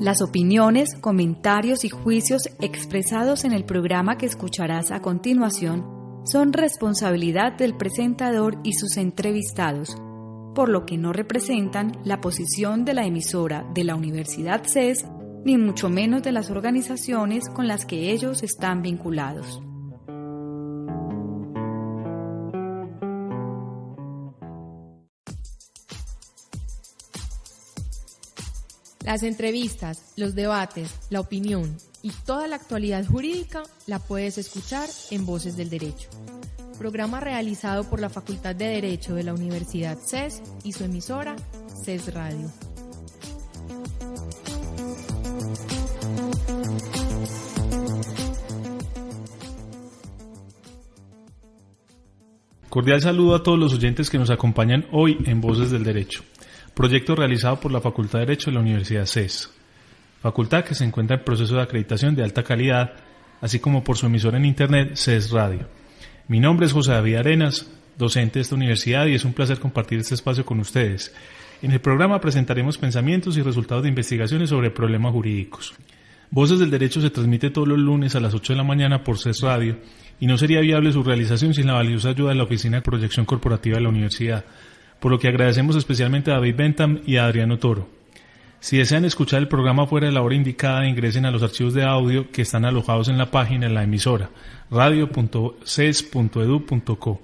Las opiniones, comentarios y juicios expresados en el programa que escucharás a continuación son responsabilidad del presentador y sus entrevistados, por lo que no representan la posición de la emisora de la Universidad CES, ni mucho menos de las organizaciones con las que ellos están vinculados. Las entrevistas, los debates, la opinión y toda la actualidad jurídica la puedes escuchar en Voces del Derecho. Programa realizado por la Facultad de Derecho de la Universidad CES y su emisora CES Radio. Cordial saludo a todos los oyentes que nos acompañan hoy en Voces del Derecho, proyecto realizado por la Facultad de Derecho de la Universidad CES, facultad que se encuentra en proceso de acreditación de alta calidad, así como por su emisora en internet CES Radio. Mi nombre es José David Arenas, docente de esta universidad, y es un placer compartir este espacio con ustedes. En el programa presentaremos pensamientos y resultados de investigaciones sobre problemas jurídicos. Voces del Derecho se transmite todos los lunes a las 8 de la mañana por CES Radio, y no sería viable su realización sin la valiosa ayuda de la Oficina de Proyección Corporativa de la Universidad, por lo que agradecemos especialmente a David Bentham y a Adriano Toro. Si desean escuchar el programa fuera de la hora indicada, ingresen a los archivos de audio que están alojados en la página de la emisora, radio.ces.edu.co.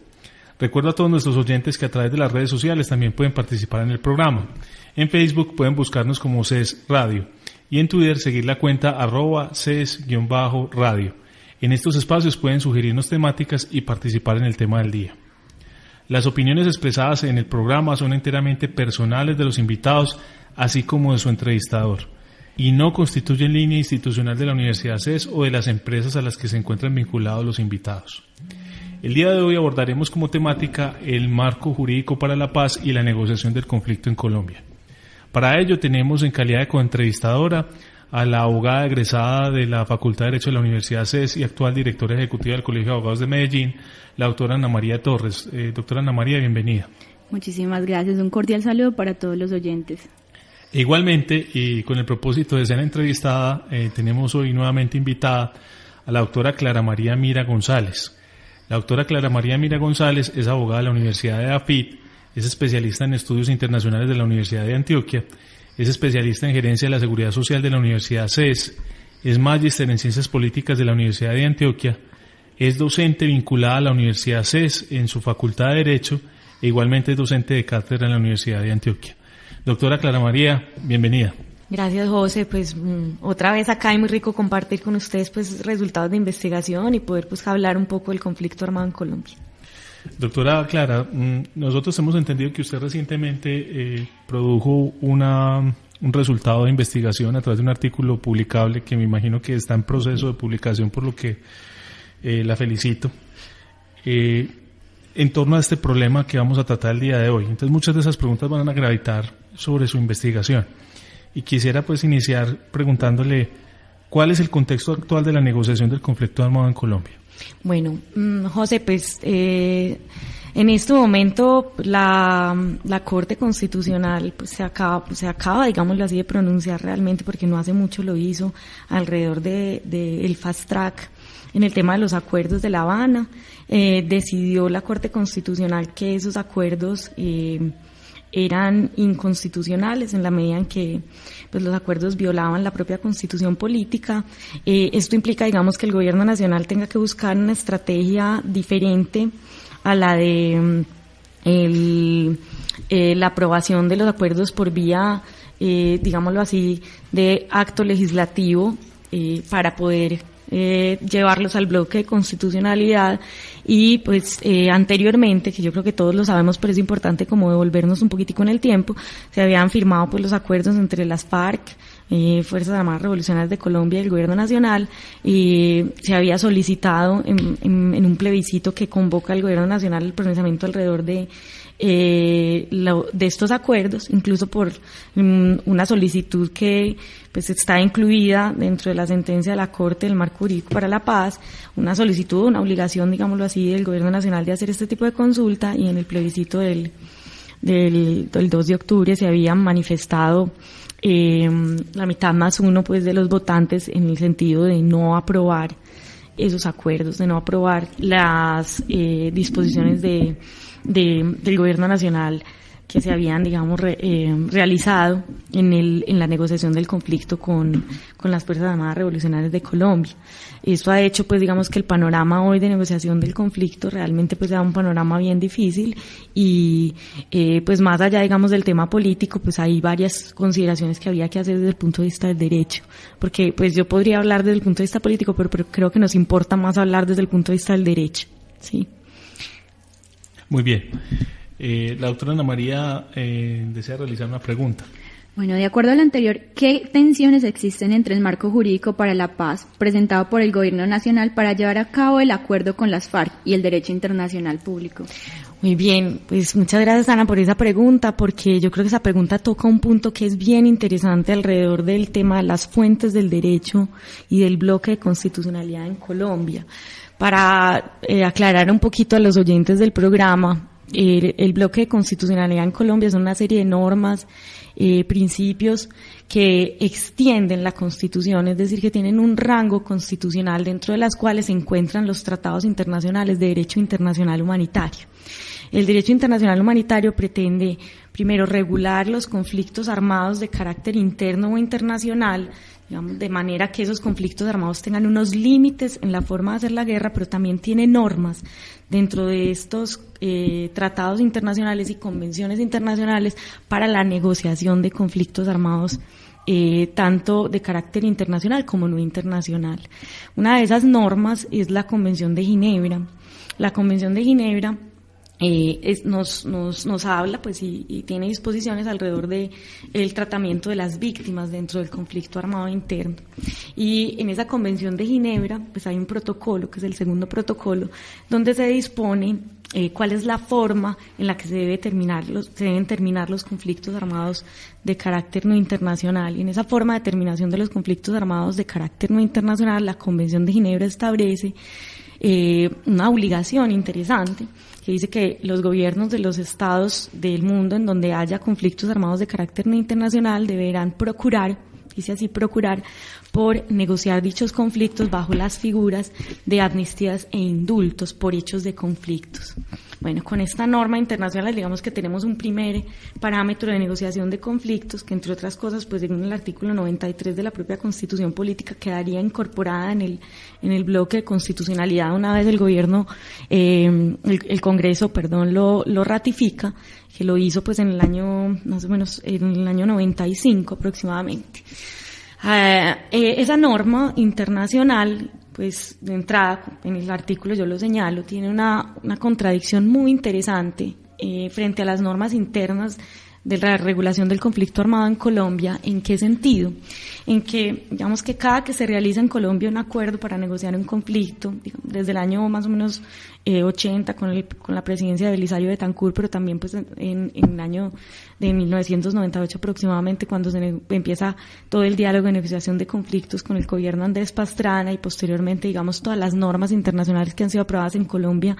Recuerdo a todos nuestros oyentes que a través de las redes sociales también pueden participar en el programa. En Facebook pueden buscarnos como CES Radio y en Twitter seguir la cuenta @ces_radio. En estos espacios pueden sugerirnos temáticas y participar en el tema del día. Las opiniones expresadas en el programa son enteramente personales de los invitados, así como de su entrevistador, y no constituyen línea institucional de la Universidad CES o de las empresas a las que se encuentran vinculados los invitados. El día de hoy abordaremos como temática el marco jurídico para la paz y la negociación del conflicto en Colombia. Para ello tenemos en calidad de coentrevistadora a la abogada egresada de la Facultad de Derecho de la Universidad CES y actual directora ejecutiva del Colegio de Abogados de Medellín, la doctora Ana María Torres. Doctora Ana María, bienvenida. Muchísimas gracias. Un cordial saludo para todos los oyentes. Igualmente, y con el propósito de ser entrevistada, tenemos hoy nuevamente invitada a la doctora Clara María Mira González. La doctora Clara María Mira González es abogada de la Universidad de AFIT, es especialista en estudios internacionales de la Universidad de Antioquia, es especialista en gerencia de la seguridad social de la Universidad CES, es magíster en ciencias políticas de la Universidad de Antioquia, es docente vinculada a la Universidad CES en su Facultad de Derecho e igualmente es docente de cátedra en la Universidad de Antioquia. Doctora Clara María, bienvenida. Gracias, José. Pues otra vez acá, y muy rico compartir con ustedes pues resultados de investigación y poder pues hablar un poco del conflicto armado en Colombia. Doctora Clara, nosotros hemos entendido que usted recientemente produjo un resultado de investigación a través de un artículo publicable que me imagino que está en proceso de publicación, por lo que la felicito, en torno a este problema que vamos a tratar el día de hoy. Entonces muchas de esas preguntas van a gravitar sobre su investigación y quisiera pues iniciar preguntándole ¿cuál es el contexto actual de la negociación del conflicto armado en Colombia? Bueno, José, pues en este momento la Corte Constitucional pues se acaba, digámoslo así, de pronunciar realmente, porque no hace mucho lo hizo, alrededor de el fast track en el tema de los acuerdos de La Habana. Decidió la Corte Constitucional que esos acuerdos eran inconstitucionales en la medida en que pues los acuerdos violaban la propia constitución política. Esto implica, digamos, que el gobierno nacional tenga que buscar una estrategia diferente a la de la aprobación de los acuerdos por vía, digámoslo así, de acto legislativo para poder llevarlos al bloque de constitucionalidad. Y pues anteriormente, que yo creo que todos lo sabemos, pero es importante como devolvernos un poquitico en el tiempo, se habían firmado pues los acuerdos entre las FARC, Fuerzas Armadas Revolucionarias de Colombia y el Gobierno Nacional, y se había solicitado en un plebiscito que convoca al Gobierno Nacional el pronunciamiento alrededor de estos acuerdos, incluso por una solicitud que pues está incluida dentro de la sentencia de la Corte del Marco Jurídico para la Paz, una solicitud, una obligación, digámoslo así, del Gobierno Nacional de hacer este tipo de consulta, y en el plebiscito del 2 de octubre se habían manifestado la mitad más uno pues de los votantes, en el sentido de no aprobar esos acuerdos, de no aprobar las disposiciones del gobierno nacional que se habían, digamos, realizado en la negociación del conflicto con las Fuerzas Armadas Revolucionarias de Colombia. Esto ha hecho, pues, digamos, que el panorama hoy de negociación del conflicto realmente, pues, sea un panorama bien difícil y, pues, más allá, digamos, del tema político, pues, hay varias consideraciones que había que hacer desde el punto de vista del derecho, porque, pues, yo podría hablar desde el punto de vista político, pero creo que nos importa más hablar desde el punto de vista del derecho, ¿sí? Muy bien. La doctora Ana María desea realizar una pregunta. Bueno, de acuerdo a lo anterior, ¿qué tensiones existen entre el marco jurídico para la paz presentado por el Gobierno Nacional para llevar a cabo el acuerdo con las FARC y el derecho internacional público? Muy bien, pues muchas gracias, Ana, por esa pregunta, porque yo creo que esa pregunta toca un punto que es bien interesante alrededor del tema de las fuentes del derecho y del bloque de constitucionalidad en Colombia. Para aclarar un poquito a los oyentes del programa, el bloque de constitucionalidad en Colombia son una serie de normas, principios que extienden la Constitución, es decir, que tienen un rango constitucional dentro de las cuales se encuentran los tratados internacionales de derecho internacional humanitario. El derecho internacional humanitario pretende, primero, regular los conflictos armados de carácter interno o internacional, digamos, de manera que esos conflictos armados tengan unos límites en la forma de hacer la guerra, pero también tiene normas dentro de estos tratados internacionales y convenciones internacionales para la negociación de conflictos armados, tanto de carácter internacional como no internacional. Una de esas normas es la Convención de Ginebra. La Convención de Ginebra nos habla, pues, y tiene disposiciones alrededor de el tratamiento de las víctimas dentro del conflicto armado interno. Y en esa Convención de Ginebra, pues, hay un protocolo, que es el segundo protocolo, donde se dispone cuál es la forma en la que se deben terminar los conflictos armados de carácter no internacional. Y en esa forma de terminación de los conflictos armados de carácter no internacional, la Convención de Ginebra establece una obligación interesante, que dice que los gobiernos de los estados del mundo en donde haya conflictos armados de carácter no internacional deberán procurar, dice así, procurar por negociar dichos conflictos bajo las figuras de amnistías e indultos por hechos de conflictos. Bueno, con esta norma internacional, digamos que tenemos un primer parámetro de negociación de conflictos que, entre otras cosas, pues según el artículo 93 de la propia Constitución Política, quedaría incorporada en el bloque de constitucionalidad una vez el gobierno, el Congreso, lo ratifica, que lo hizo pues en el año, más o menos, en el año 95 aproximadamente. Esa norma internacional, pues de entrada, en el artículo yo lo señalo, tiene una contradicción muy interesante frente a las normas internas de la regulación del conflicto armado en Colombia. ¿En qué sentido? En que, digamos, que cada que se realiza en Colombia un acuerdo para negociar un conflicto, digamos, desde el año más o menos 80 con la presidencia de Belisario Betancur, pero también pues en el año de 1998 aproximadamente, cuando se empieza todo el diálogo de negociación de conflictos con el gobierno Andrés Pastrana, y posteriormente, digamos, todas las normas internacionales que han sido aprobadas en Colombia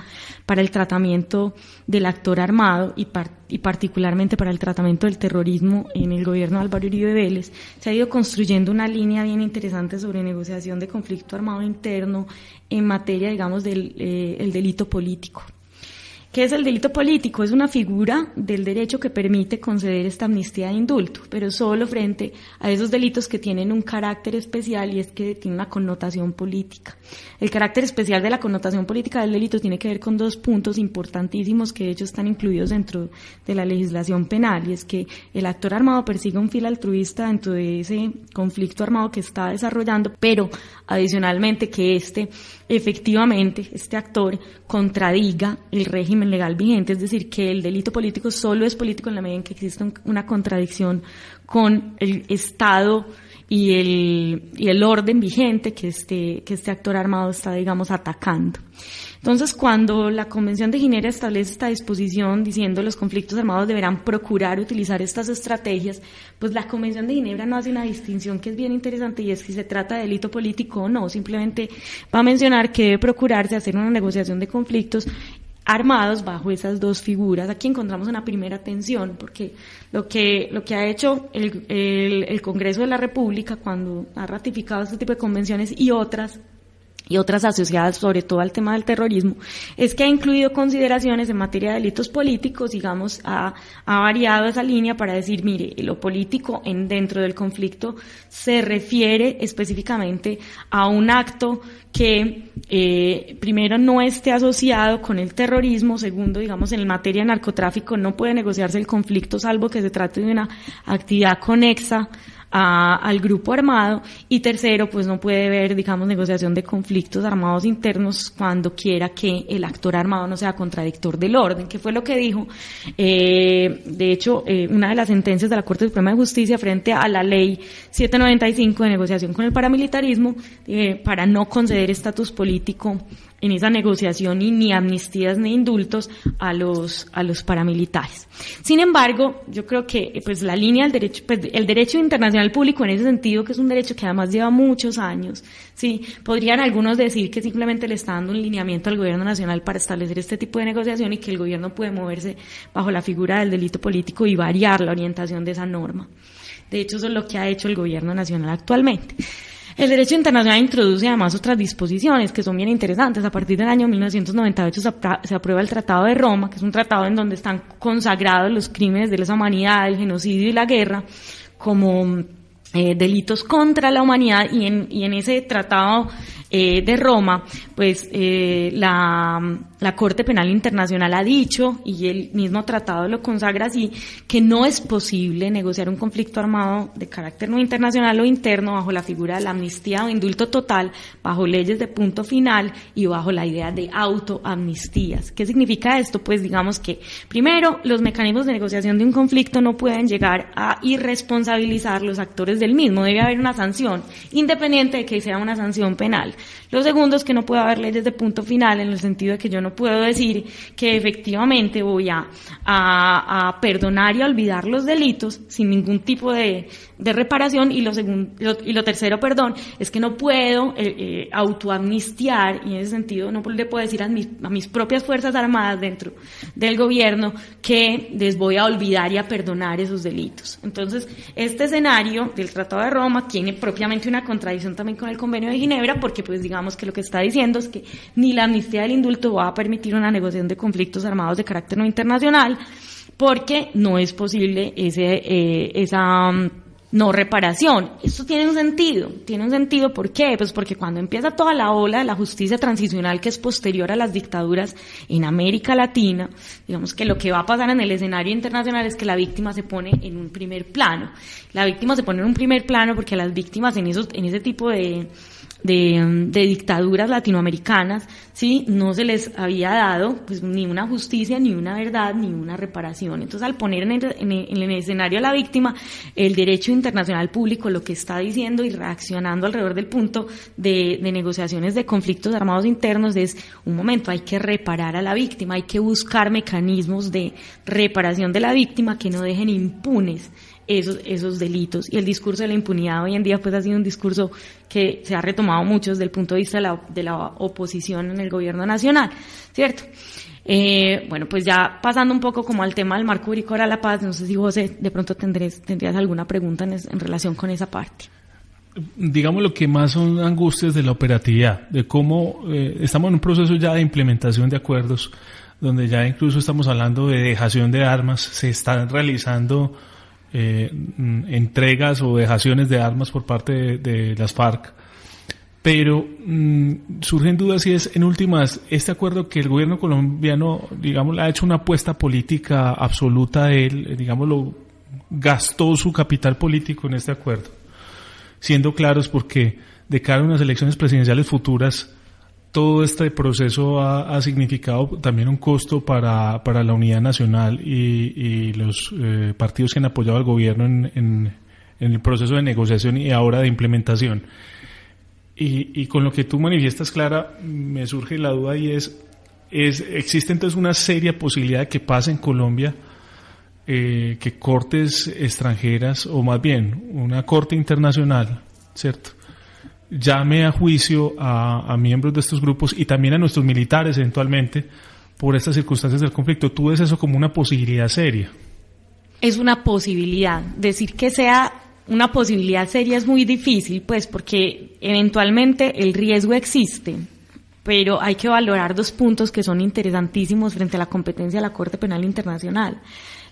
para el tratamiento del actor armado y particularmente para el tratamiento del terrorismo en el gobierno de Álvaro Uribe Vélez, se ha ido construyendo una línea bien interesante sobre negociación de conflicto armado interno en materia, digamos, del el delito político. ¿Qué es el delito político? Es una figura del derecho que permite conceder esta amnistía de indulto, pero solo frente a esos delitos que tienen un carácter especial, y es que tiene una connotación política. El carácter especial de la connotación política del delito tiene que ver con dos puntos importantísimos que de hecho están incluidos dentro de la legislación penal, y es que el actor armado persiga un fin altruista dentro de ese conflicto armado que está desarrollando, pero adicionalmente que efectivamente este actor contradiga el régimen legal vigente, es decir, que el delito político solo es político en la medida en que existe una contradicción con el Estado y el orden vigente que este actor armado está, digamos, atacando. Entonces, cuando la Convención de Ginebra establece esta disposición diciendo los conflictos armados deberán procurar utilizar estas estrategias, pues la Convención de Ginebra no hace una distinción que es bien interesante, y es si se trata de delito político o no. Simplemente va a mencionar que debe procurarse hacer una negociación de conflictos armados bajo esas dos figuras. Aquí encontramos una primera tensión, porque lo que ha hecho el Congreso de la República cuando ha ratificado este tipo de convenciones y otras asociadas sobre todo al tema del terrorismo, es que ha incluido consideraciones en materia de delitos políticos, digamos, ha variado esa línea para decir, mire, lo político dentro del conflicto se refiere específicamente a un acto que primero no esté asociado con el terrorismo, segundo, digamos, en materia de narcotráfico no puede negociarse el conflicto salvo que se trate de una actividad conexa al grupo armado, y tercero, pues no puede haber, digamos, negociación de conflictos armados internos cuando quiera que el actor armado no sea contradictor del orden, que fue lo que dijo, de hecho, una de las sentencias de la Corte Suprema de Justicia frente a la Ley 795 de negociación con el paramilitarismo, para no conceder estatus político en esa negociación y ni amnistías ni indultos a los paramilitares. Sin embargo, yo creo que pues la línea del derecho, pues el derecho internacional público en ese sentido, que es un derecho que además lleva muchos años, sí, podrían algunos decir que simplemente le está dando un lineamiento al gobierno nacional para establecer este tipo de negociación y que el gobierno puede moverse bajo la figura del delito político y variar la orientación de esa norma. De hecho, eso es lo que ha hecho el gobierno nacional actualmente. El derecho internacional introduce además otras disposiciones que son bien interesantes. A partir del año 1998 se aprueba el Tratado de Roma, que es un tratado en donde están consagrados los crímenes de lesa humanidad, el genocidio y la guerra como delitos contra la humanidad, y en ese Tratado de Roma, pues la Corte Penal Internacional ha dicho, y el mismo tratado lo consagra así, que no es posible negociar un conflicto armado de carácter no internacional o interno bajo la figura de la amnistía o indulto total, bajo leyes de punto final y bajo la idea de autoamnistías. ¿Qué significa esto? Pues digamos que, primero, los mecanismos de negociación de un conflicto no pueden llegar a irresponsabilizar los actores del mismo. Debe haber una sanción, independiente de que sea una sanción penal. Lo segundo es que no puede haber leyes de punto final, en el sentido de que yo no puedo decir que efectivamente voy a perdonar y a olvidar los delitos sin ningún tipo de reparación, y lo tercero, es que no puedo autoamnistiar, y en ese sentido no le puedo decir a mis propias fuerzas armadas dentro del gobierno que les voy a olvidar y a perdonar esos delitos. Entonces, este escenario del Tratado de Roma tiene propiamente una contradicción también con el Convenio de Ginebra, porque pues digamos que lo que está diciendo es que ni la amnistía del indulto va a permitir una negociación de conflictos armados de carácter no internacional, porque no es posible esa no reparación. Esto tiene un sentido, ¿por qué? Pues porque cuando empieza toda la ola de la justicia transicional, que es posterior a las dictaduras en América Latina, digamos que lo que va a pasar en el escenario internacional es que la víctima se pone en un primer plano. La víctima se pone en un primer plano porque a las víctimas en ese tipo de dictaduras latinoamericanas, sí, no se les había dado pues ni una justicia, ni una verdad, ni una reparación. Entonces, al poner en el escenario a la víctima, el derecho internacional público lo que está diciendo y reaccionando alrededor del punto de negociaciones de conflictos armados internos es: un momento, hay que reparar a la víctima, hay que buscar mecanismos de reparación de la víctima que no dejen impunes esos delitos. Y el discurso de la impunidad hoy en día pues ha sido un discurso que se ha retomado mucho desde el punto de vista de la oposición en el gobierno nacional, ¿cierto? Bueno, pues ya pasando un poco como al tema del marco jurídico para la paz, no sé si José de pronto tendrías alguna pregunta en relación con esa parte. Digamos, lo que más son angustias de la operatividad, de cómo estamos en un proceso ya de implementación de acuerdos, donde ya incluso estamos hablando de dejación de armas, se están realizando entregas o dejaciones de armas por parte de las FARC, pero surgen dudas si es, en últimas, este acuerdo que el gobierno colombiano, digamos, ha hecho una apuesta política absoluta de él, digamos, gastó su capital político en este acuerdo, siendo claros, porque de cara a unas elecciones presidenciales futuras, todo este proceso ha significado también un costo para la unidad nacional y los partidos que han apoyado al gobierno en el proceso de negociación y ahora de implementación. Y con lo que tú manifiestas, Clara, me surge la duda, y existe entonces una seria posibilidad de que pase en Colombia que cortes extranjeras, o más bien una corte internacional, ¿cierto?, llame a juicio a miembros de estos grupos y también a nuestros militares eventualmente por estas circunstancias del conflicto. ¿Tú ves eso como una posibilidad seria? Es una posibilidad. Decir que sea una posibilidad seria es muy difícil, pues, porque eventualmente el riesgo existe, pero hay que valorar dos puntos que son interesantísimos frente a la competencia de la Corte Penal Internacional.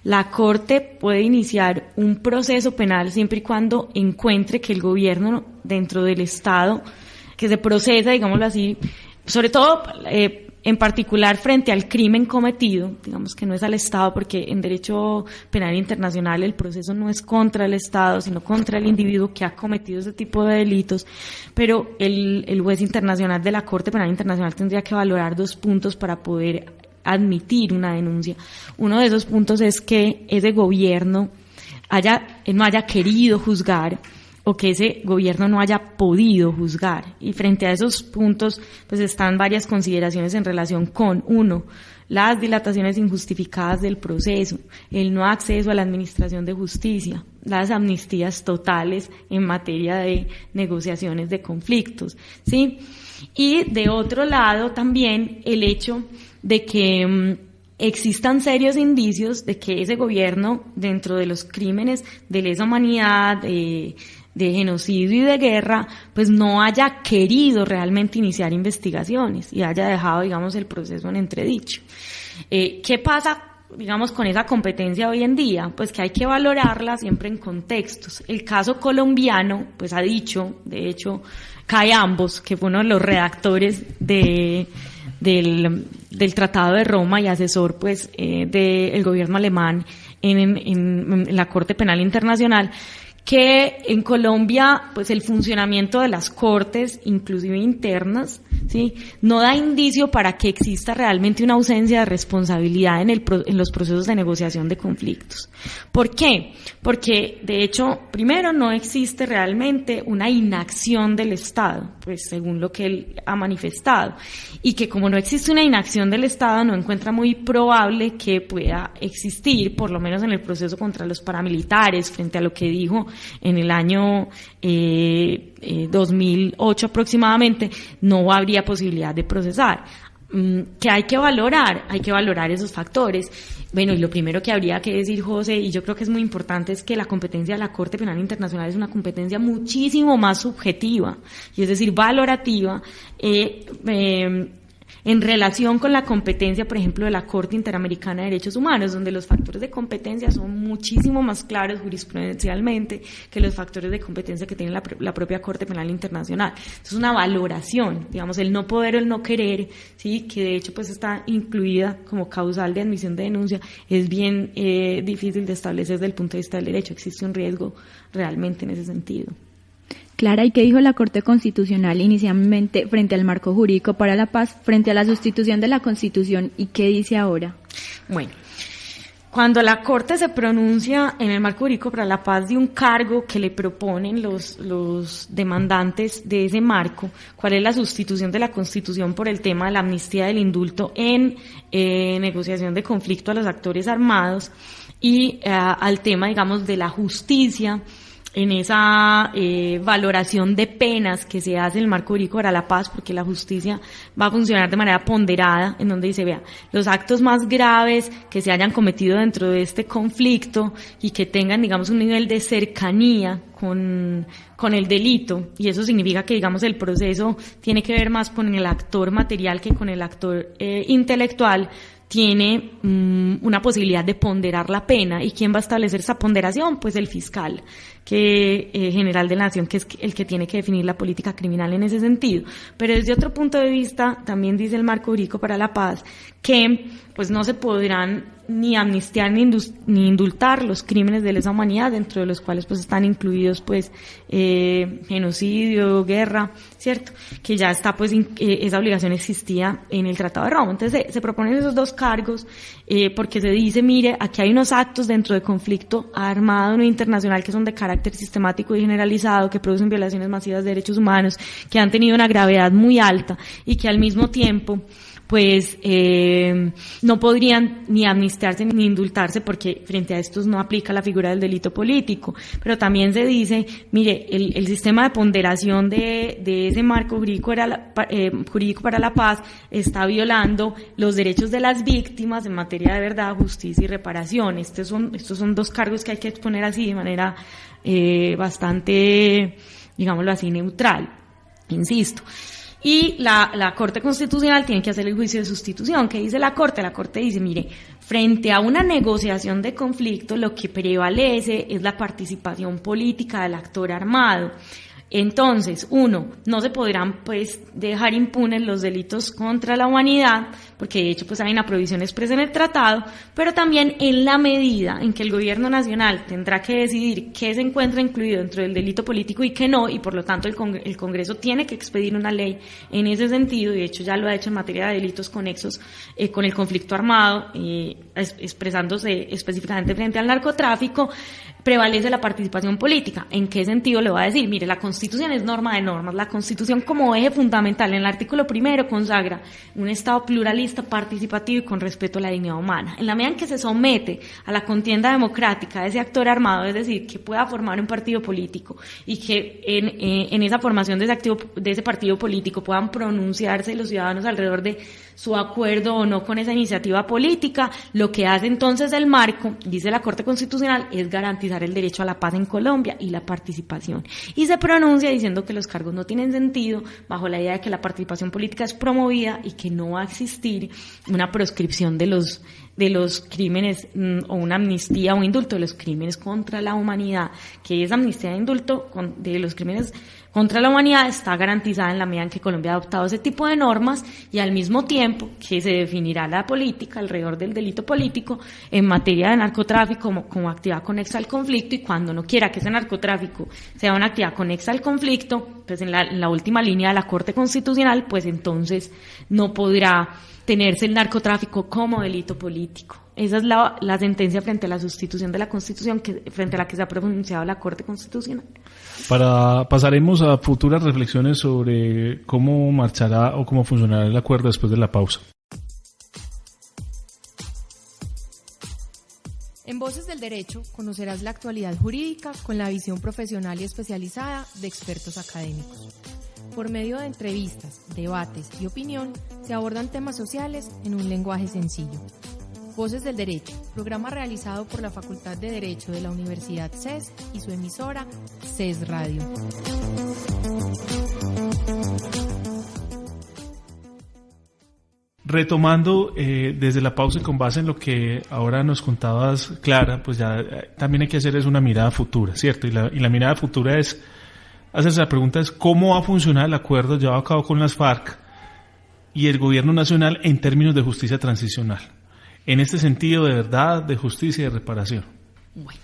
La Corte puede iniciar un proceso penal siempre y cuando encuentre que el gobierno dentro del Estado, que se procesa, digámoslo así, sobre todo en particular frente al crimen cometido, digamos que no es al Estado, porque en derecho penal internacional el proceso no es contra el Estado, sino contra el individuo que ha cometido ese tipo de delitos, pero el juez internacional de la Corte Penal Internacional tendría que valorar dos puntos para poder admitir una denuncia. Uno de esos puntos es que ese gobierno no haya querido juzgar, o que ese gobierno no haya podido juzgar. Y frente a esos puntos, pues están varias consideraciones en relación con, uno, las dilataciones injustificadas del proceso, el no acceso a la administración de justicia, las amnistías totales en materia de negociaciones de conflictos, ¿sí? Y de otro lado también el hecho de que existan serios indicios de que ese gobierno, dentro de los crímenes de lesa humanidad, de genocidio y de guerra, pues no haya querido realmente iniciar investigaciones y haya dejado, digamos, el proceso en entredicho. ¿Qué pasa, digamos, con esa competencia hoy en día? Pues que hay que valorarla siempre en contextos. El caso colombiano, pues ha dicho, de hecho, Cayambos, que fue uno de los redactores del Tratado de Roma y asesor, pues, del gobierno alemán en la Corte Penal Internacional, que en Colombia, pues el funcionamiento de las cortes, inclusive internas, ¿sí?, no da indicio para que exista realmente una ausencia de responsabilidad en los procesos de negociación de conflictos. ¿Por qué? Porque, de hecho, primero, no existe realmente una inacción del Estado, pues según lo que él ha manifestado, y que como no existe una inacción del Estado, no encuentra muy probable que pueda existir, por lo menos en el proceso contra los paramilitares, frente a lo que dijo en el año 2008 aproximadamente, no habría posibilidad de procesar. ¿Qué hay que valorar? Hay que valorar esos factores. Bueno, y lo primero que habría que decir, José, y yo creo que es muy importante, es que la competencia de la Corte Penal Internacional es una competencia muchísimo más subjetiva, y es decir, valorativa, en relación con la competencia, por ejemplo, de la Corte Interamericana de Derechos Humanos, donde los factores de competencia son muchísimo más claros jurisprudencialmente que los factores de competencia que tiene la propia Corte Penal Internacional. Es una valoración, digamos, el no poder o el no querer, sí, que de hecho pues está incluida como causal de admisión de denuncia, es bien difícil de establecer desde el punto de vista del derecho. Existe un riesgo realmente en ese sentido. Clara, ¿y qué dijo la Corte Constitucional inicialmente frente al marco jurídico para la paz, frente a la sustitución de la Constitución, y qué dice ahora? Bueno, cuando la Corte se pronuncia en el marco jurídico para la paz de un cargo que le proponen los demandantes de ese marco, ¿cuál es la sustitución de la Constitución por el tema de la amnistía del indulto en negociación de conflicto a los actores armados y al tema, digamos, de la justicia en esa valoración de penas que se hace en el marco jurídico para la paz, porque la justicia va a funcionar de manera ponderada, en donde dice, vea, los actos más graves que se hayan cometido dentro de este conflicto y que tengan, digamos, un nivel de cercanía con el delito, y eso significa que, digamos, el proceso tiene que ver más con el actor material que con el actor intelectual, tiene una posibilidad de ponderar la pena. ¿Y quién va a establecer esa ponderación? Pues el fiscal general de la Nación, que es el que tiene que definir la política criminal en ese sentido. Pero desde otro punto de vista, también dice el marco jurídico para la paz que pues no se podrán ni amnistiar ni indultar los crímenes de lesa humanidad, dentro de los cuales pues están incluidos pues genocidio, guerra, ¿cierto? Que ya está pues esa obligación existía en el Tratado de Roma. Entonces se proponen esos dos cargos porque se dice, mire, aquí hay unos actos dentro de conflicto armado no internacional que son de carácter sistemático y generalizado, que producen violaciones masivas de derechos humanos, que han tenido una gravedad muy alta y que al mismo tiempo pues no podrían ni amnistiarse ni indultarse, porque frente a estos no aplica la figura del delito político. Pero también se dice, mire, el sistema de ponderación de ese marco jurídico para la paz está violando los derechos de las víctimas en materia de verdad, justicia y reparación. Estos son dos cargos que hay que exponer así de manera bastante, digámoslo así, neutral, insisto. Y la Corte Constitucional tiene que hacer el juicio de sustitución. ¿Qué dice la Corte? La Corte dice, mire, frente a una negociación de conflicto, lo que prevalece es la participación política del actor armado. Entonces, no se podrán pues dejar impunes los delitos contra la humanidad, porque de hecho pues hay una prohibición expresa en el tratado, pero también en la medida en que el gobierno nacional tendrá que decidir qué se encuentra incluido dentro del delito político y qué no, y por lo tanto el Congreso tiene que expedir una ley en ese sentido, y de hecho ya lo ha hecho en materia de delitos conexos con el conflicto armado, expresándose específicamente frente al narcotráfico. Prevalece la participación política. ¿En qué sentido le voy a decir? Mire, la Constitución es norma de normas. La Constitución, como eje fundamental en el artículo 1, consagra un Estado pluralista, participativo y con respeto a la dignidad humana. En la medida en que se somete a la contienda democrática de ese actor armado, es decir, que pueda formar un partido político y que en esa formación de ese partido político puedan pronunciarse los ciudadanos alrededor de su acuerdo o no con esa iniciativa política, lo que hace entonces el marco, dice la Corte Constitucional, es garantizar el derecho a la paz en Colombia y la participación. Y se pronuncia diciendo que los cargos no tienen sentido bajo la idea de que la participación política es promovida y que no va a existir una proscripción de los crímenes o una amnistía o indulto de los crímenes contra la humanidad, que esa amnistía e indulto de los crímenes contra la humanidad está garantizada en la medida en que Colombia ha adoptado ese tipo de normas, y al mismo tiempo que se definirá la política alrededor del delito político en materia de narcotráfico como actividad conexa al conflicto, y cuando no quiera que ese narcotráfico sea una actividad conexa al conflicto, pues en la última línea de la Corte Constitucional, pues entonces no podrá tenerse el narcotráfico como delito político. Esa es la sentencia frente a la sustitución de la Constitución, frente a la que se ha pronunciado la Corte Constitucional. Pasaremos a futuras reflexiones sobre cómo marchará o cómo funcionará el acuerdo después de la pausa. En Voces del Derecho conocerás la actualidad jurídica con la visión profesional y especializada de expertos académicos. Por medio de entrevistas, debates y opinión, se abordan temas sociales en un lenguaje sencillo. Voces del Derecho, programa realizado por la Facultad de Derecho de la Universidad CES y su emisora CES Radio. Retomando desde la pausa y con base en lo que ahora nos contabas, Clara, pues ya también hay que hacer es una mirada futura, ¿cierto? Y la mirada futura es, hacerse la pregunta es cómo va a funcionar el acuerdo llevado a cabo con las FARC y el gobierno nacional en términos de justicia transicional. En este sentido, de verdad, de justicia y de reparación. Bueno,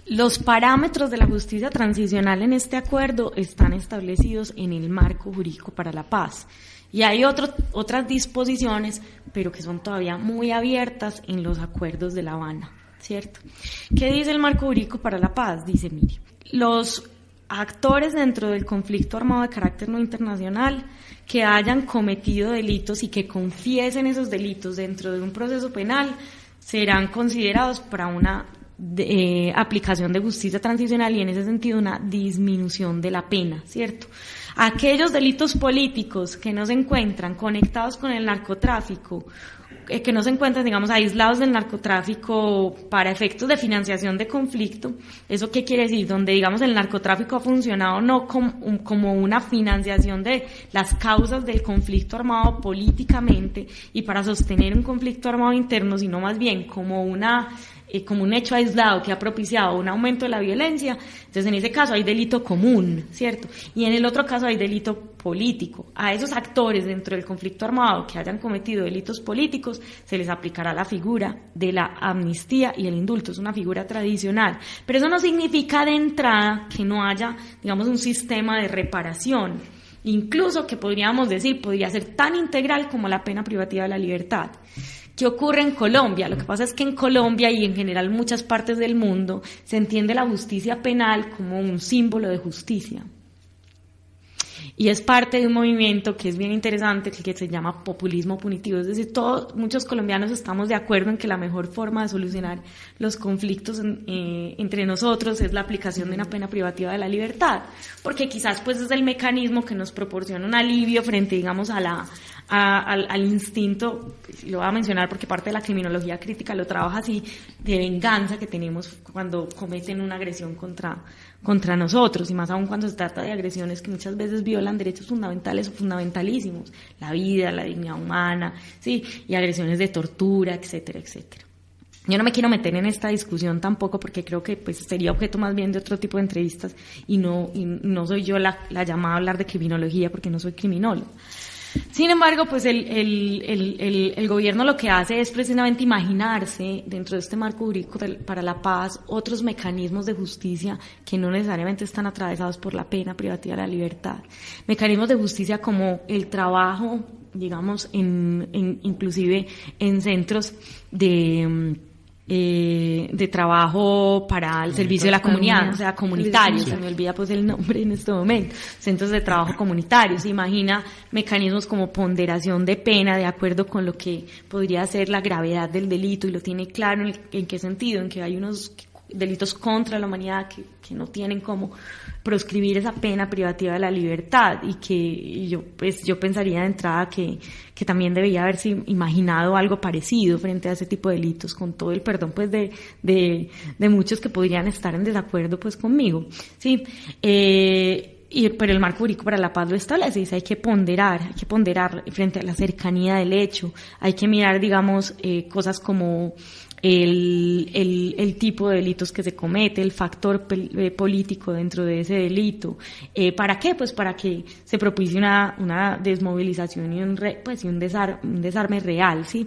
los parámetros de la justicia transicional en este acuerdo están establecidos en el marco jurídico para la paz. Y hay otras disposiciones, pero que son todavía muy abiertas en los acuerdos de La Habana, ¿cierto? ¿Qué dice el marco jurídico para la paz? Dice, mire, los actores dentro del conflicto armado de carácter no internacional que hayan cometido delitos y que confiesen esos delitos dentro de un proceso penal serán considerados para una aplicación de justicia transicional y en ese sentido una disminución de la pena, ¿cierto? Aquellos delitos políticos que no se encuentran conectados con el narcotráfico, que no se encuentran, digamos, aislados del narcotráfico para efectos de financiación de conflicto. ¿Eso qué quiere decir? Donde, digamos, el narcotráfico ha funcionado no como una financiación de las causas del conflicto armado políticamente y para sostener un conflicto armado interno, sino más bien como un hecho aislado que ha propiciado un aumento de la violencia. Entonces, en ese caso hay delito común, ¿cierto? Y en el otro caso hay delito político. A esos actores dentro del conflicto armado que hayan cometido delitos políticos se les aplicará la figura de la amnistía y el indulto. Es una figura tradicional. Pero eso no significa de entrada que no haya, digamos, un sistema de reparación. Incluso que podríamos decir, podría ser tan integral como la pena privativa de la libertad. ¿Qué ocurre en Colombia? Lo que pasa es que en Colombia y en general en muchas partes del mundo se entiende la justicia penal como un símbolo de justicia. y es parte de un movimiento que es bien interesante, que se llama populismo punitivo. Es decir, muchos colombianos estamos de acuerdo en que la mejor forma de solucionar los conflictos entre nosotros es la aplicación de una pena privativa de la libertad, porque quizás pues es el mecanismo que nos proporciona un alivio frente, digamos, al instinto, lo voy a mencionar porque parte de la criminología crítica lo trabaja así, de venganza que tenemos cuando cometen una agresión contra nosotros, y más aún cuando se trata de agresiones que muchas veces violan derechos fundamentales o fundamentalísimos, la vida, la dignidad humana, sí, y agresiones de tortura, etcétera, etcétera. Yo no me quiero meter en esta discusión tampoco porque creo que pues sería objeto más bien de otro tipo de entrevistas y no soy yo la llamada a hablar de criminología porque no soy criminólogo. Sin embargo, pues el gobierno lo que hace es precisamente imaginarse dentro de este marco jurídico para la paz otros mecanismos de justicia que no necesariamente están atravesados por la pena privativa de la libertad. Mecanismos de justicia como el trabajo, digamos, inclusive en centros de trabajo para el servicio de la comunidad, o sea, comunitarios, se me olvida pues el nombre en este momento, centros de trabajo comunitarios. Se imagina mecanismos como ponderación de pena de acuerdo con lo que podría ser la gravedad del delito, y lo tiene claro en qué sentido, en que hay unos delitos contra la humanidad que no tienen cómo proscribir esa pena privativa de la libertad, y que yo pensaría de entrada que también debería haberse imaginado algo parecido frente a ese tipo de delitos, con todo el perdón pues de muchos que podrían estar en desacuerdo pues conmigo, sí. Pero el marco jurídico para la paz lo establece, dice hay que ponderar frente a la cercanía del hecho, hay que mirar, digamos, cosas como el tipo de delitos que se comete, el factor político dentro de ese delito. ¿Para qué? Pues para que se propicie una desmovilización y un desarme real, ¿sí?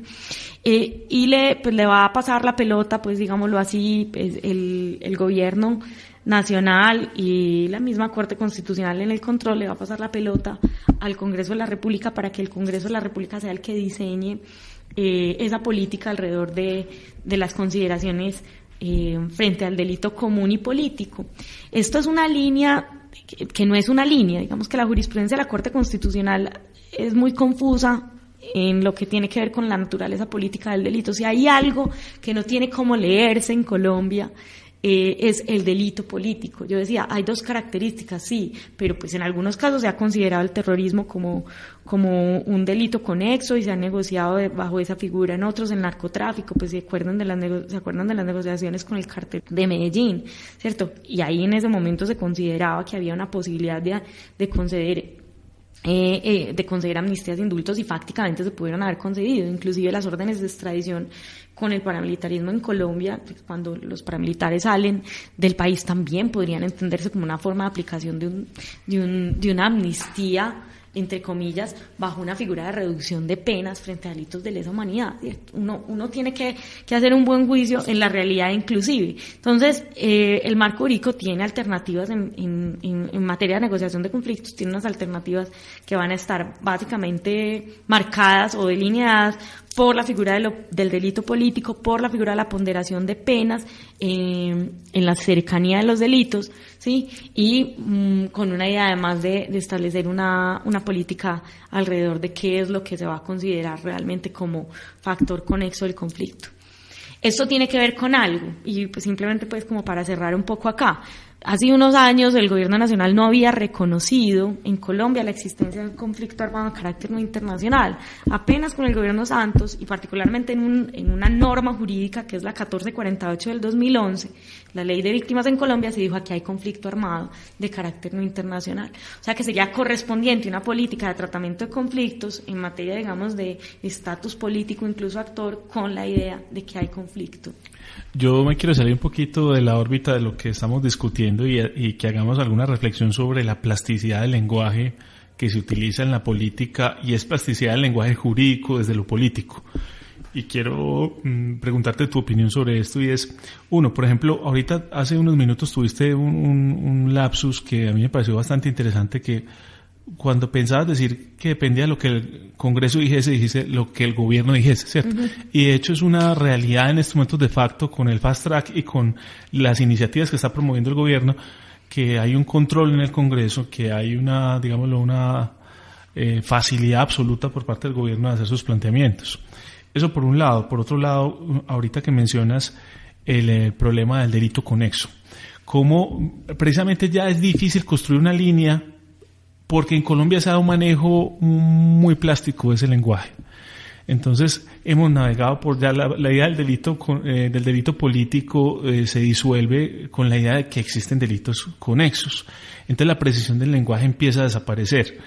Y le va a pasar la pelota, pues digámoslo así, pues, el gobierno nacional y la misma Corte Constitucional en el control le va a pasar la pelota al Congreso de la República para que el Congreso de la República sea el que diseñe esa política alrededor de las consideraciones frente al delito común y político. Esto es una línea que no es una línea, digamos que la jurisprudencia de la Corte Constitucional es muy confusa en lo que tiene que ver con la naturaleza política del delito. Si hay algo que no tiene cómo leerse en Colombia, es el delito político. Yo decía, hay dos características, sí, pero pues en algunos casos se ha considerado el terrorismo como un delito conexo y se ha negociado bajo esa figura. En otros, el narcotráfico, pues se acuerdan de las negociaciones con el cártel de Medellín, ¿cierto? Y ahí en ese momento se consideraba que había una posibilidad de conceder amnistías e indultos, y fácticamente se pudieron haber concedido. Inclusive las órdenes de extradición con el paramilitarismo en Colombia, pues cuando los paramilitares salen del país, también podrían entenderse como una forma de aplicación de una amnistía, entre comillas, bajo una figura de reducción de penas frente a delitos de lesa humanidad. Uno tiene que hacer un buen juicio en la realidad inclusive. Entonces, el marco jurídico tiene alternativas en materia de negociación de conflictos, tiene unas alternativas que van a estar básicamente marcadas o delineadas por la figura del delito político, por la figura de la ponderación de penas en la cercanía de los delitos, ¿sí? Y con una idea además de establecer una política alrededor de qué es lo que se va a considerar realmente como factor conexo del conflicto. Esto tiene que ver con algo, y pues simplemente pues como para cerrar un poco acá. Hace unos años el gobierno nacional no había reconocido en Colombia la existencia de un conflicto armado de carácter no internacional. Apenas con el gobierno Santos, y particularmente en una norma jurídica que es la 1448 del 2011, la ley de víctimas en Colombia, se dijo aquí hay conflicto armado de carácter no internacional. O sea que sería correspondiente una política de tratamiento de conflictos en materia, digamos, de estatus político, incluso actor, con la idea de que hay conflicto. Yo me quiero salir un poquito de la órbita de lo que estamos discutiendo y que hagamos alguna reflexión sobre la plasticidad del lenguaje que se utiliza en la política, y es plasticidad del lenguaje jurídico desde lo político. Y quiero preguntarte tu opinión sobre esto, y es, uno, por ejemplo, ahorita hace unos minutos tuviste un lapsus que a mí me pareció bastante interesante, que cuando pensabas decir que dependía de lo que el Congreso dijese lo que el gobierno dijese, ¿cierto? Uh-huh. Y de hecho es una realidad en estos momentos de facto con el Fast Track y con las iniciativas que está promoviendo el gobierno, que hay un control en el Congreso, que hay una facilidad absoluta por parte del gobierno de hacer sus planteamientos. Eso por un lado. Por otro lado, ahorita que mencionas el problema del delito conexo, como precisamente ya es difícil construir una línea porque en Colombia se ha dado un manejo muy plástico de ese lenguaje. Entonces hemos navegado por ya la idea del delito político se disuelve con la idea de que existen delitos conexos. Entonces la precisión del lenguaje empieza a desaparecer.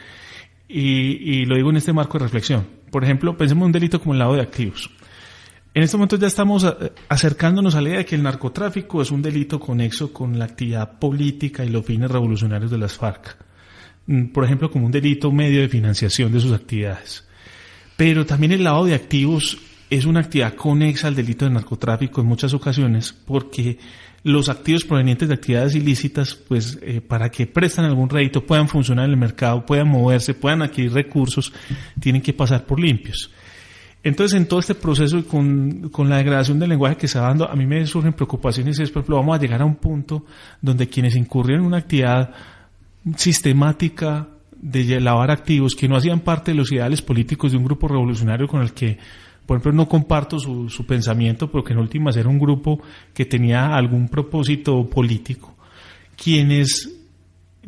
Y lo digo en este marco de reflexión. Por ejemplo, pensemos en un delito como el lavado de activos. En este momento ya estamos acercándonos a la idea de que el narcotráfico es un delito conexo con la actividad política y los fines revolucionarios de las FARC. Por ejemplo, como un delito medio de financiación de sus actividades. Pero también el lavado de activos es una actividad conexa al delito de narcotráfico en muchas ocasiones, porque los activos provenientes de actividades ilícitas, pues para que prestan algún rédito, puedan funcionar en el mercado, puedan moverse, puedan adquirir recursos, tienen que pasar por limpios. Entonces, en todo este proceso y con la degradación del lenguaje que se va dando, a mí me surgen preocupaciones y es, por ejemplo, vamos a llegar a un punto donde quienes incurrieron en una actividad sistemática de lavar activos que no hacían parte de los ideales políticos de un grupo revolucionario con el que, por ejemplo, no comparto su pensamiento, porque en últimas era un grupo que tenía algún propósito político, quienes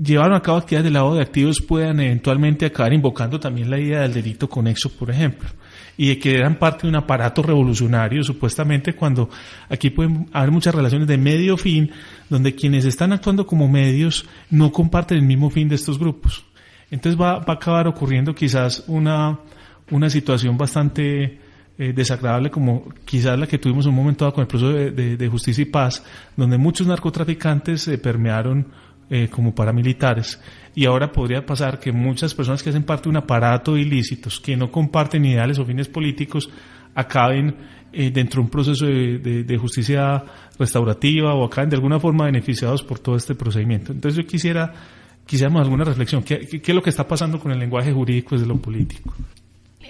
llevaron a cabo actividades de lavado de activos puedan eventualmente acabar invocando también la idea del delito conexo, por ejemplo, y de que eran parte de un aparato revolucionario, supuestamente, cuando aquí pueden haber muchas relaciones de medio-fin, donde quienes están actuando como medios no comparten el mismo fin de estos grupos. Entonces va a acabar ocurriendo quizás una situación bastante desagradable, como quizás la que tuvimos en un momento dado con el proceso de Justicia y Paz, donde muchos narcotraficantes se permearon como paramilitares, y ahora podría pasar que muchas personas que hacen parte de un aparato de ilícitos, que no comparten ideales o fines políticos, acaben dentro de un proceso de justicia restaurativa o acaben de alguna forma beneficiados por todo este procedimiento. Entonces yo quisiéramos alguna reflexión. ¿Qué es lo que está pasando con el lenguaje jurídico desde lo político?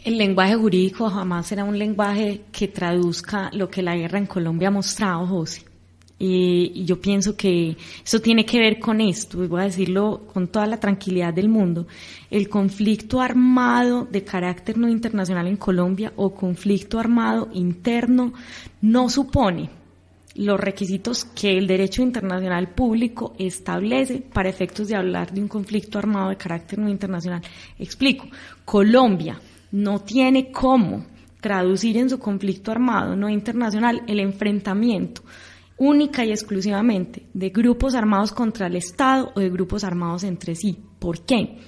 El lenguaje jurídico jamás será un lenguaje que traduzca lo que la guerra en Colombia ha mostrado, José. Y yo pienso que eso tiene que ver con esto, y voy a decirlo con toda la tranquilidad del mundo. El conflicto armado de carácter no internacional en Colombia o conflicto armado interno no supone los requisitos que el derecho internacional público establece para efectos de hablar de un conflicto armado de carácter no internacional. Explico, Colombia no tiene cómo traducir en su conflicto armado no internacional el enfrentamiento única y exclusivamente de grupos armados contra el Estado o de grupos armados entre sí. ¿Por qué?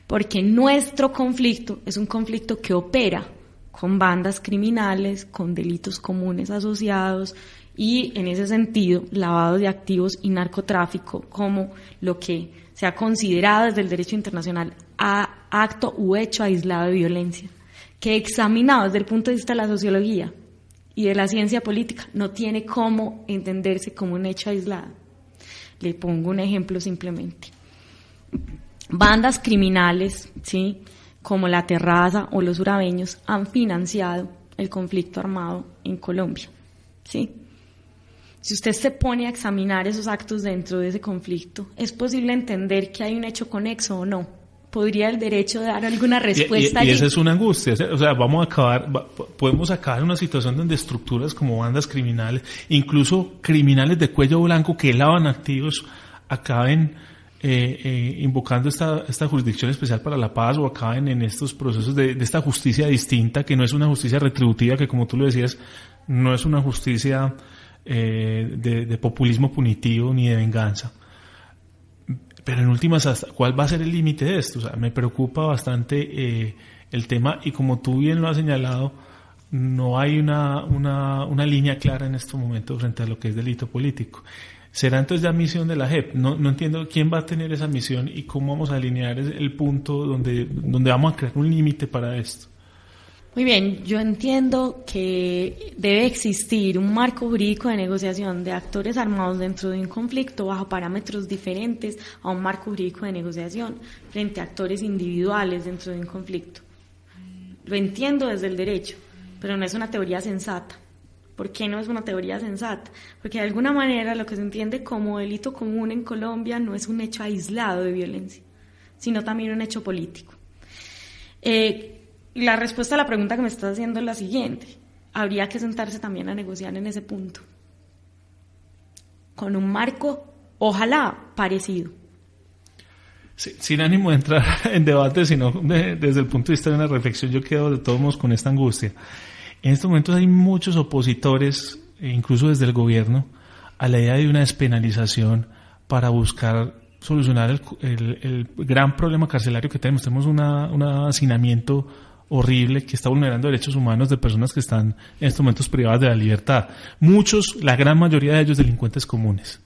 Porque nuestro conflicto es un conflicto que opera con bandas criminales, con delitos comunes asociados y, en ese sentido, lavado de activos y narcotráfico como lo que se ha considerado desde el derecho internacional acto u hecho aislado de violencia, que examinado desde el punto de vista de la sociología y de la ciencia política no tiene cómo entenderse como un hecho aislado. Le pongo un ejemplo simplemente. Bandas criminales, ¿sí?, como la Terraza o los Urabeños han financiado el conflicto armado en Colombia, ¿sí? Si usted se pone a examinar esos actos dentro de ese conflicto, ¿es posible entender que hay un hecho conexo o no? ¿Podría el derecho dar alguna respuesta allí? Y esa es una angustia, o sea, podemos acabar en una situación donde estructuras como bandas criminales, incluso criminales de cuello blanco que lavan activos, acaben invocando esta jurisdicción especial para la paz, o acaben en estos procesos de esta justicia distinta, que no es una justicia retributiva, que, como tú lo decías, no es una justicia de populismo punitivo ni de venganza. Pero en últimas, ¿cuál va a ser el límite de esto? O sea, me preocupa bastante el tema, y como tú bien lo has señalado, no hay una línea clara en este momento frente a lo que es delito político. ¿Será entonces ya misión de la JEP? No entiendo quién va a tener esa misión y cómo vamos a alinear el punto donde vamos a crear un límite para esto. Muy bien, yo entiendo que debe existir un marco jurídico de negociación de actores armados dentro de un conflicto bajo parámetros diferentes a un marco jurídico de negociación frente a actores individuales dentro de un conflicto. Lo entiendo desde el derecho, pero no es una teoría sensata. ¿Por qué no es una teoría sensata? Porque de alguna manera lo que se entiende como delito común en Colombia no es un hecho aislado de violencia, sino también un hecho político. La respuesta a la pregunta que me estás haciendo es la siguiente. Habría que sentarse también a negociar en ese punto, con un marco, ojalá, parecido. Sí, sin ánimo de entrar en debate, sino desde el punto de vista de una reflexión, yo quedo de todos modos con esta angustia. En estos momentos hay muchos opositores, incluso desde el gobierno, a la idea de una despenalización para buscar solucionar el gran problema carcelario que tenemos. Tenemos un hacinamiento horrible que está vulnerando derechos humanos de personas que están en estos momentos privadas de la libertad. Muchos, la gran mayoría de ellos, delincuentes comunes.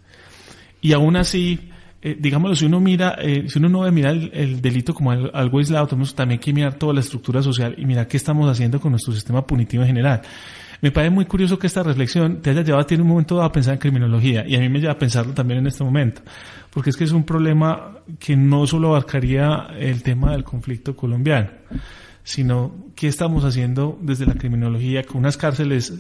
Y aún así, digámoslo, si uno no ve mirar el delito como algo aislado, tenemos también que mirar toda la estructura social y mirar qué estamos haciendo con nuestro sistema punitivo en general. Me parece muy curioso que esta reflexión te haya llevado a ti en un momento dado a pensar en criminología, y a mí me lleva a pensarlo también en este momento, porque es que es un problema que no solo abarcaría el tema del conflicto colombiano, sino qué estamos haciendo desde la criminología con unas cárceles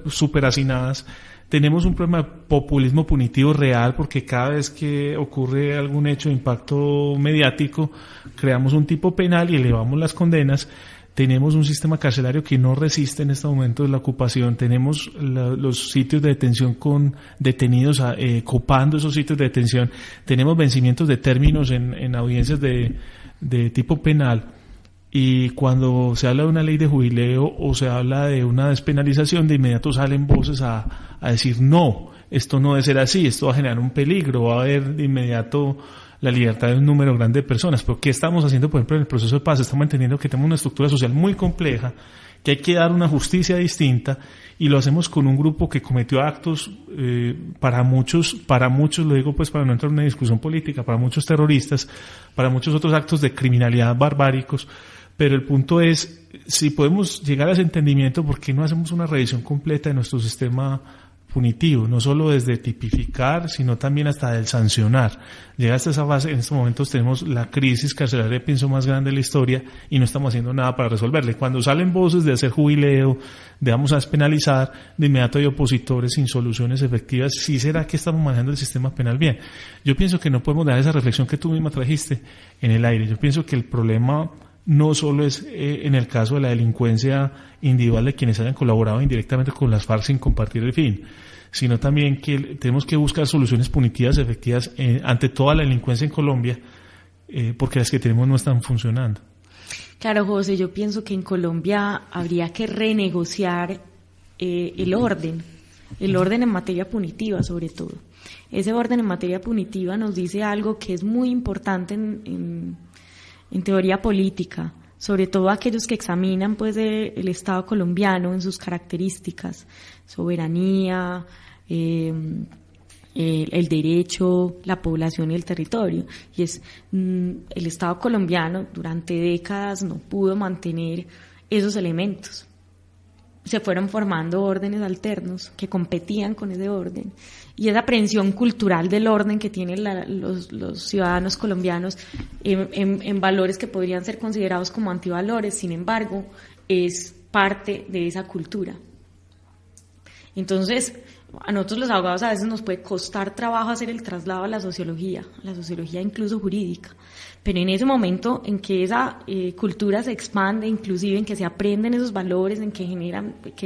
súper hacinadas. Tenemos un problema de populismo punitivo real, porque cada vez que ocurre algún hecho de impacto mediático, creamos un tipo penal y elevamos las condenas. Tenemos un sistema carcelario que no resiste en este momento de la ocupación. Tenemos los sitios de detención con detenidos copando esos sitios de detención. Tenemos vencimientos de términos en audiencias de tipo penal. Y cuando se habla de una ley de jubileo o se habla de una despenalización, de inmediato salen voces a decir no, esto no debe ser así, esto va a generar un peligro, va a haber de inmediato la libertad de un número grande de personas. Pero ¿qué estamos haciendo, por ejemplo, en el proceso de paz? Estamos entendiendo que tenemos una estructura social muy compleja, que hay que dar una justicia distinta, y lo hacemos con un grupo que cometió actos, para muchos, lo digo pues para no entrar en una discusión política, para muchos terroristas, para muchos otros actos de criminalidad barbáricos. Pero el punto es, si podemos llegar a ese entendimiento, ¿por qué no hacemos una revisión completa de nuestro sistema punitivo? No solo desde tipificar, sino también hasta del sancionar. Llega hasta esa fase. En estos momentos tenemos la crisis carcelaria, pienso, más grande de la historia, y no estamos haciendo nada para resolverla. Cuando salen voces de hacer jubileo, de vamos a despenalizar, de inmediato hay opositores sin soluciones efectivas. ¿Sí será que estamos manejando el sistema penal bien? Yo pienso que no podemos dar esa reflexión que tú misma trajiste en el aire. Yo pienso que el problema no solo es en el caso de la delincuencia individual de quienes hayan colaborado indirectamente con las FARC sin compartir el fin, sino también que tenemos que buscar soluciones punitivas efectivas ante toda la delincuencia en Colombia, porque las que tenemos no están funcionando. Claro, José, yo pienso que en Colombia habría que renegociar el orden en materia punitiva sobre todo. Ese orden en materia punitiva nos dice algo que es muy importante en teoría política, sobre todo aquellos que examinan pues el Estado colombiano en sus características, soberanía, el derecho, la población y el territorio. Y es el Estado colombiano durante décadas no pudo mantener esos elementos. Se fueron formando órdenes alternos que competían con ese orden, y esa aprehensión cultural del orden que tienen los ciudadanos colombianos en valores que podrían ser considerados como antivalores, sin embargo, es parte de esa cultura. Entonces, a nosotros los abogados a veces nos puede costar trabajo hacer el traslado a la sociología incluso jurídica, pero en ese momento en que esa cultura se expande, inclusive en que se aprenden esos valores, en que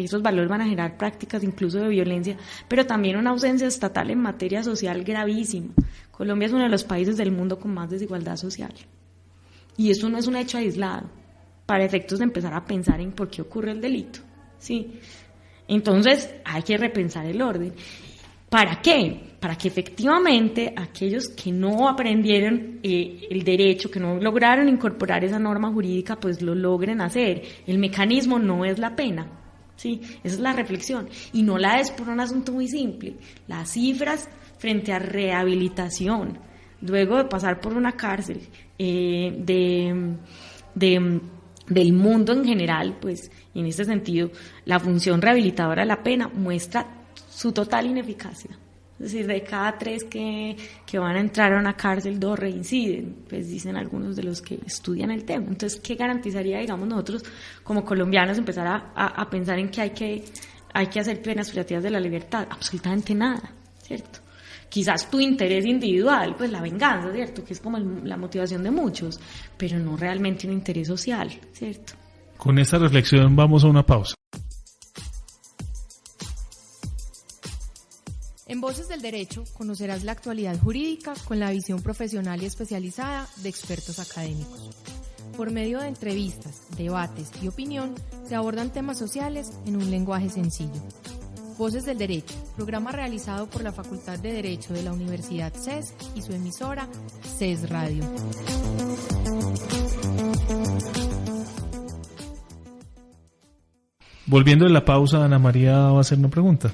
esos valores van a generar prácticas incluso de violencia, pero también una ausencia estatal en materia social gravísima. Colombia es uno de los países del mundo con más desigualdad social, y eso no es un hecho aislado para efectos de empezar a pensar en por qué ocurre el delito, ¿sí? Entonces hay que repensar el orden. ¿Para qué? Para que efectivamente aquellos que no aprendieron el derecho, que no lograron incorporar esa norma jurídica, pues lo logren hacer. El mecanismo no es la pena, ¿sí? Esa es la reflexión. Y no la es por un asunto muy simple. Las cifras frente a rehabilitación, luego de pasar por una cárcel, del mundo en general, pues en este sentido la función rehabilitadora de la pena muestra su total ineficacia. Es decir, de cada 3 que van a entrar a una cárcel, 2 reinciden, pues dicen algunos de los que estudian el tema. Entonces, ¿qué garantizaría, digamos, nosotros como colombianos empezar a pensar en que hay que hacer plenas privativas de la libertad, absolutamente nada, ¿cierto? Quizás tu interés individual, pues la venganza, ¿cierto? Que es como la motivación de muchos, pero no realmente un interés social, ¿cierto? Con esta reflexión vamos a una pausa. En Voces del Derecho conocerás la actualidad jurídica con la visión profesional y especializada de expertos académicos. Por medio de entrevistas, debates y opinión, se abordan temas sociales en un lenguaje sencillo. Voces del Derecho, programa realizado por la Facultad de Derecho de la Universidad CES y su emisora CES Radio. Volviendo de la pausa, Ana María va a hacer una pregunta.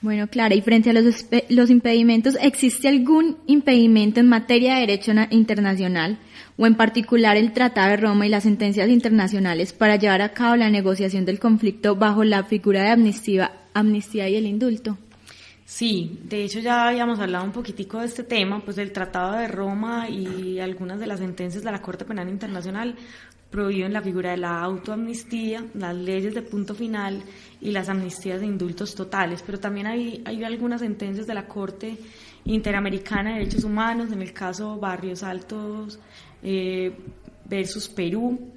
Bueno, Clara, y frente a los impedimentos, ¿existe algún impedimento en materia de derecho internacional o en particular el Tratado de Roma y las sentencias internacionales para llevar a cabo la negociación del conflicto bajo la figura de amnistía y el indulto? Sí, de hecho ya habíamos hablado un poquitico de este tema, pues del Tratado de Roma y algunas de las sentencias de la Corte Penal Internacional prohíben la figura de la autoamnistía, las leyes de punto final y las amnistías de indultos totales, pero también hay algunas sentencias de la Corte Interamericana de Derechos Humanos, en el caso Barrios Altos versus Perú,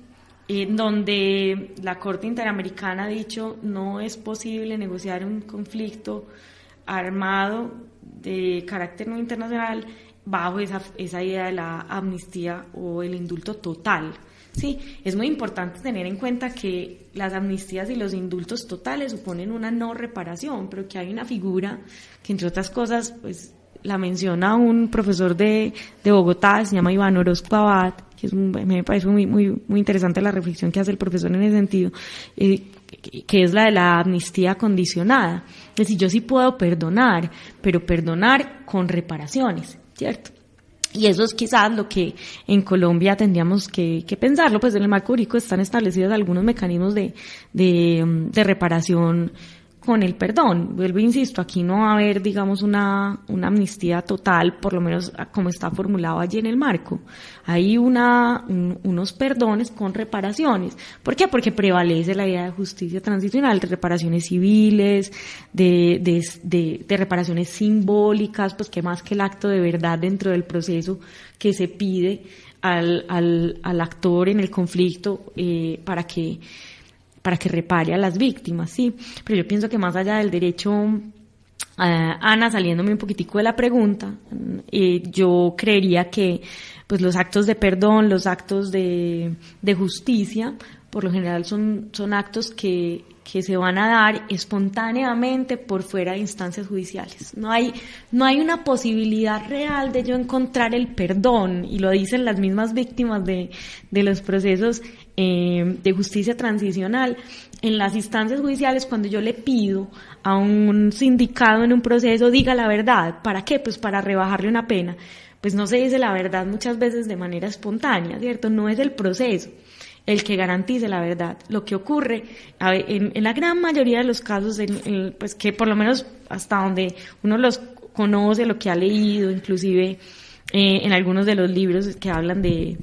donde la Corte Interamericana ha dicho no es posible negociar un conflicto armado de carácter no internacional bajo esa idea de la amnistía o el indulto total. Sí, es muy importante tener en cuenta que las amnistías y los indultos totales suponen una no reparación, pero que hay una figura que, entre otras cosas, pues la menciona un profesor de Bogotá, se llama Iván Orozco Abad, que me parece muy interesante la reflexión que hace el profesor en ese sentido, que es la de la amnistía condicionada. Es decir, yo sí puedo perdonar, pero perdonar con reparaciones, ¿cierto? Y eso es quizás lo que en Colombia tendríamos que pensarlo, pues en el marco jurídico están establecidos algunos mecanismos de reparación con el perdón. Vuelvo e insisto, aquí no va a haber, digamos, una amnistía total, por lo menos como está formulado allí en el marco. Hay unos perdones con reparaciones. ¿Por qué? Porque prevalece la idea de justicia transicional, de reparaciones civiles, de reparaciones simbólicas, pues que más que el acto de verdad dentro del proceso que se pide al actor en el conflicto para que repare a las víctimas, sí. Pero yo pienso que más allá del derecho, Ana, saliéndome un poquitico de la pregunta, yo creería que pues los actos de perdón, los actos de justicia, por lo general son actos que se van a dar espontáneamente por fuera de instancias judiciales. No hay una posibilidad real de yo encontrar el perdón, y lo dicen las mismas víctimas de los procesos de justicia transicional en las instancias judiciales. Cuando yo le pido a un sindicado en un proceso diga la verdad, ¿para qué? Pues para rebajarle una pena. Pues no se dice la verdad muchas veces de manera espontánea, ¿cierto? No es el proceso el que garantice la verdad. Lo que ocurre en la gran mayoría de los casos, pues que por lo menos hasta donde uno los conoce, lo que ha leído, inclusive en algunos de los libros que hablan de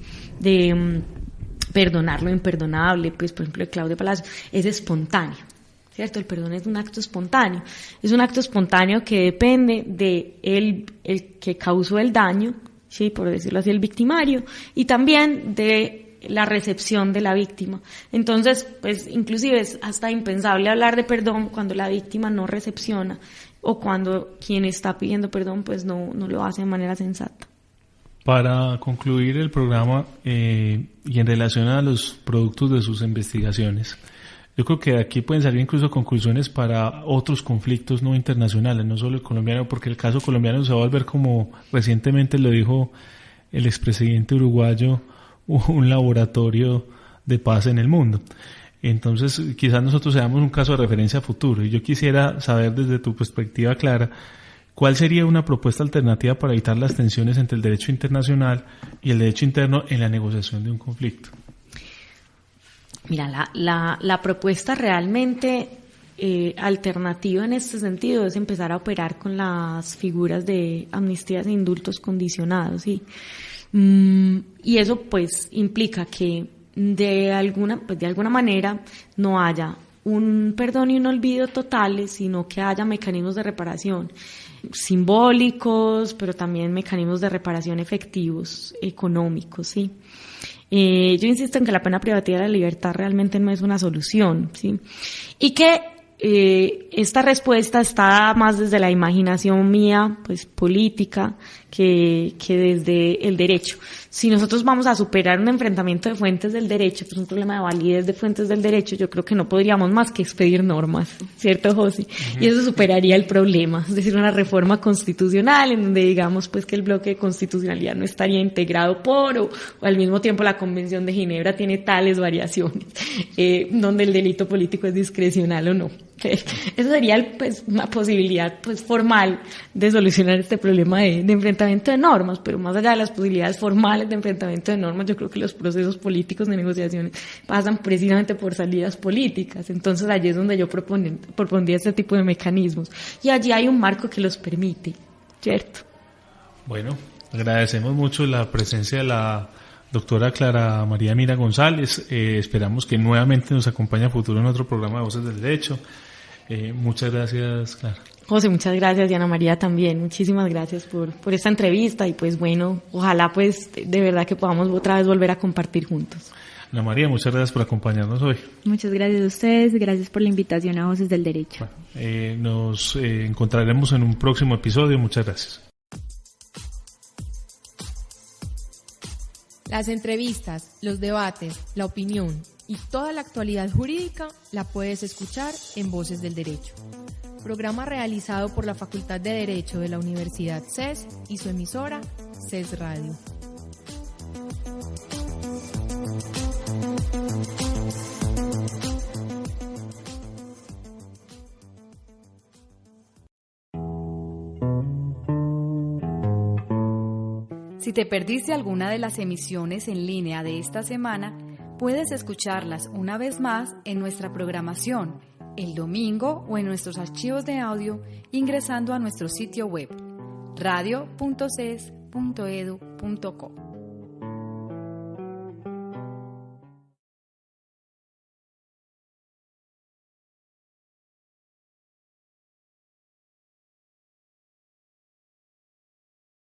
perdonar lo imperdonable, pues por ejemplo de Claudio Palacio, es espontáneo, ¿cierto? El perdón es un acto espontáneo. Es un acto espontáneo que depende de el que causó el daño, sí, por decirlo así, el victimario, y también de la recepción de la víctima. Entonces, pues inclusive es hasta impensable hablar de perdón cuando la víctima no recepciona o cuando quien está pidiendo perdón pues no lo hace de manera sensata. Para concluir el programa y en relación a los productos de sus investigaciones, yo creo que de aquí pueden salir incluso conclusiones para otros conflictos no internacionales, no solo el colombiano, porque el caso colombiano se va a volver, como recientemente lo dijo el expresidente uruguayo, un laboratorio de paz en el mundo. Entonces, quizás nosotros seamos un caso de referencia a futuro. Y yo quisiera saber desde tu perspectiva, Clara, ¿cuál sería una propuesta alternativa para evitar las tensiones entre el derecho internacional y el derecho interno en la negociación de un conflicto? Mira, la propuesta realmente alternativa en este sentido es empezar a operar con las figuras de amnistías e indultos condicionados, ¿sí? Y eso pues implica que de alguna manera no haya un perdón y un olvido totales, sino que haya mecanismos de reparación simbólicos, pero también mecanismos de reparación efectivos, económicos, ¿sí? Yo insisto en que la pena privativa de la libertad realmente no es una solución, ¿sí? Y que esta respuesta está más desde la imaginación mía, pues política, que desde el derecho. Si nosotros vamos a superar un enfrentamiento de fuentes del derecho, pues un problema de validez de fuentes del derecho, yo creo que no podríamos más que expedir normas, ¿cierto, José? Y eso superaría el problema, es decir, una reforma constitucional en donde digamos pues que el bloque de constitucionalidad no estaría integrado o al mismo tiempo la Convención de Ginebra tiene tales variaciones, donde el delito político es discrecional o no. Eso sería pues una posibilidad pues formal de solucionar este problema de enfrentamiento de normas, pero más allá de las posibilidades formales de enfrentamiento de normas, yo creo que los procesos políticos de negociaciones pasan precisamente por salidas políticas. Entonces allí es donde yo propondría este tipo de mecanismos y allí hay un marco que los permite, ¿cierto? Bueno, agradecemos mucho la presencia de la doctora Clara María Mira González. Esperamos que nuevamente nos acompañe a futuro en otro programa de Voces del Derecho. Muchas gracias, Clara. José, muchas gracias, y Ana María también. Muchísimas gracias por esta entrevista y pues bueno, ojalá pues de verdad que podamos otra vez volver a compartir juntos. Ana María, muchas gracias por acompañarnos hoy. Muchas gracias a ustedes, gracias por la invitación a Voces del Derecho. Bueno, nos encontraremos en un próximo episodio. Muchas gracias. Las entrevistas, los debates, la opinión y toda la actualidad jurídica la puedes escuchar en Voces del Derecho. Programa realizado por la Facultad de Derecho de la Universidad CES y su emisora CES Radio. Si te perdiste alguna de las emisiones en línea de esta semana, puedes escucharlas una vez más en nuestra programación, el domingo o en nuestros archivos de audio ingresando a nuestro sitio web radio.ces.edu.co.